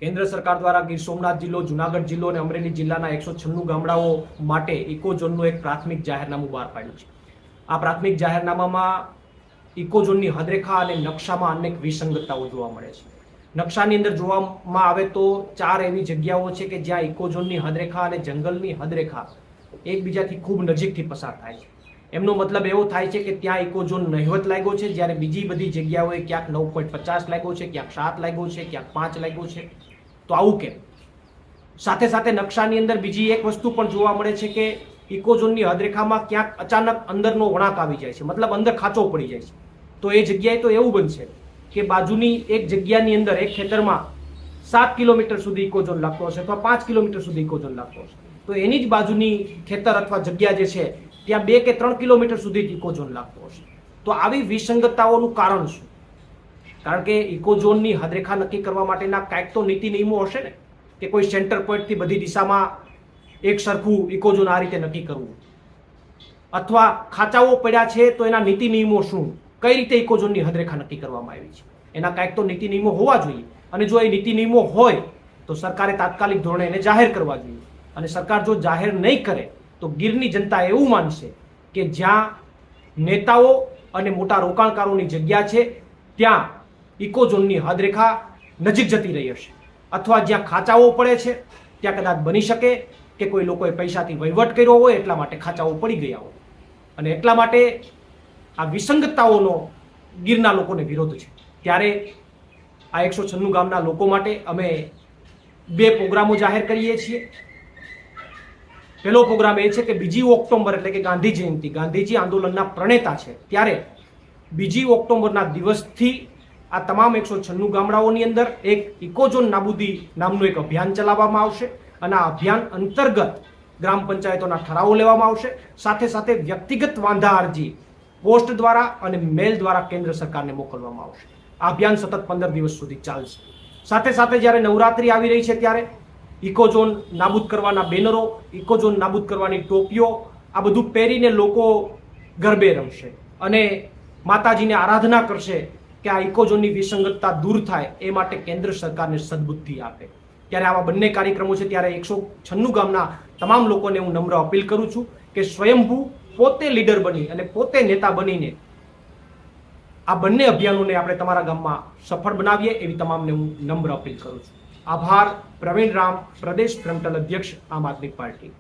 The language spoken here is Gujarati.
કેન્દ્ર સરકાર દ્વારા ગીર સોમનાથ જિલ્લો, જુનાગઢ જિલ્લો અને અમરેલી જિલ્લાના 196 ગામડાઓ માટે ઇકોઝોનનું એક પ્રાથમિક જાહેરનામું બહાર પાડ્યું છે. આ પ્રાથમિક જાહેરનામામાં ઇકોઝોનની હદરેખા અને નકશામાં અનેક વિસંગતતાઓ જોવા મળે છે. નકશાની અંદર જોવામાં આવે તો 4 એવી જગ્યાઓ છે કે જ્યાં ઇકોઝોનની હદરેખા અને જંગલની હદરેખા એકબીજાથી ખૂબ નજીકથી પસાર થાય છે. એમનો મતલબ એવો થાય છે કે ત્યાં ઇકોઝોન નહિવત લાગ્યો છે, જ્યારે બીજી બધી જગ્યાઓએ ક્યાંક 9.50 લાગ્યો છે, ક્યાંક 7 લાગ્યો છે, ક્યાંક 5 લાગ્યો છે. તો આવું કેમ? સાથે સાથે નકશાની અંદર બીજી એક વસ્તુ પણ જોવા મળે છે કે ઇકોઝોનની હદરેખામાં ક્યાંક અચાનક અંદરનો વળાંક આવી જાય છે, મતલબ અંદર ખાંચો પડી જાય છે. તો એ જગ્યાએ તો એવું બનશે કે બાજુની એક જગ્યાની અંદર એક ખેતરમાં 7 કિલોમીટર સુધી ઇકોઝોન લાગતો હશે અથવા 5 કિલોમીટર સુધી ઇકોઝોન લાગતો હશે, તો એની જ બાજુની ખેતર અથવા જગ્યા જે છે ત્યાં 2 કે 3 કિલોમીટર સુધી ઇકોઝોન લાગતો હશે. તો આવી વિસંગતતાઓનું કારણ શું? કારણ કે ઇકોઝોનની હદરેખા નક્કી કરવા માટેના કાંઈક તો નીતિ નિયમો હશે ને, કે કોઈ સેન્ટર પોઈન્ટથી બધી દિશામાં એક સરખું ઇકોઝોન આ રીતે નક્કી કરવું, અથવા ખાંચાઓ પડ્યા છે તો એના નીતિ નિયમો શું, કઈ રીતે ઇકોઝોનની હદરેખા નક્કી કરવામાં આવી છે, એના કાંઈક તો નીતિ નિયમો હોવા જોઈએ. અને જો એ નીતિ નિયમો હોય તો સરકારે તાત્કાલિક ધોરણે એને જાહેર કરવા જોઈએ. અને સરકાર જો જાહેર નહીં કરે તો ગીરની જનતા એવું માનશે કે જ્યાં નેતાઓ અને મોટા રોકાણકારોની જગ્યા છે ત્યાં ઇકોઝોનની હદરેખા નજીક જતી રહી હશે, અથવા જ્યાં ખાંચાઓ પડે છે ત્યાં કદાચ બની શકે કે કોઈ લોકોએ પૈસાથી વહીવટ કર્યો હોય એટલા માટે ખાંચાઓ પડી ગયા હોય. અને એટલા માટે આ વિસંગતતાઓનો ગીરના લોકોને વિરોધ છે. ત્યારે આ 196 ગામના લોકો માટે અમે 2 પ્રોગ્રામો જાહેર કરીએ છીએ. પહેલો પ્રોગ્રામ એ છે કે 2 ઓક્ટોબર એટલે કે ગાંધી જયંતિ, ગાંધીજી આંદોલનના પ્રણેતા છે, ત્યારે 2 ઓક્ટોબરના દિવસથી આ તમામ 196 ગામડાઓની અંદર એક ઇકોઝોન નાબૂદી નામનું એક અભિયાન ચલાવવામાં આવશે. અને આ અભિયાન અંતર્ગત ગ્રામ પંચાયતોના ઠરાવો લેવામાં આવશે. સાથે સાથે વ્યક્તિગત વાંધા અરજી પોસ્ટ દ્વારા અને મેલ દ્વારા કેન્દ્ર સરકારને મોકલવામાં આવશે. આ અભિયાન સતત 15 દિવસ સુધી ચાલશે. સાથે સાથે જ્યારે નવરાત્રી આવી રહી છે ત્યારે ઇકોઝોન નાબૂદ કરવાના બેનરો, ઇકોઝોન નાબૂદ કરવાની ટોપીઓ, આ બધું પહેરીને લોકો ગરબે રમશે અને માતાજીને આરાધના કરશે કે આ ઇકોઝોનની વિસંગતતા દૂર થાય એ માટે કેન્દ્ર સરકારને સદબુદ્ધિ આપે. ત્યારે આવા બંને કાર્યક્રમો છે, ત્યારે 196 ગામના તમામ લોકોને હું નમ્ર અપીલ કરું છું કે સ્વયંભૂ પોતે લીડર બની અને પોતે નેતા બનીને આ બંને અભિયાનોને આપણે તમારા ગામમાં સફળ બનાવીએ એવી તમામને હું નમ્ર અપીલ કરું છું. આભાર. પ્રવીણ રામ, પ્રદેશ ફ્રન્ટલ અધ્યક્ષ, આમ આદમી પાર્ટી.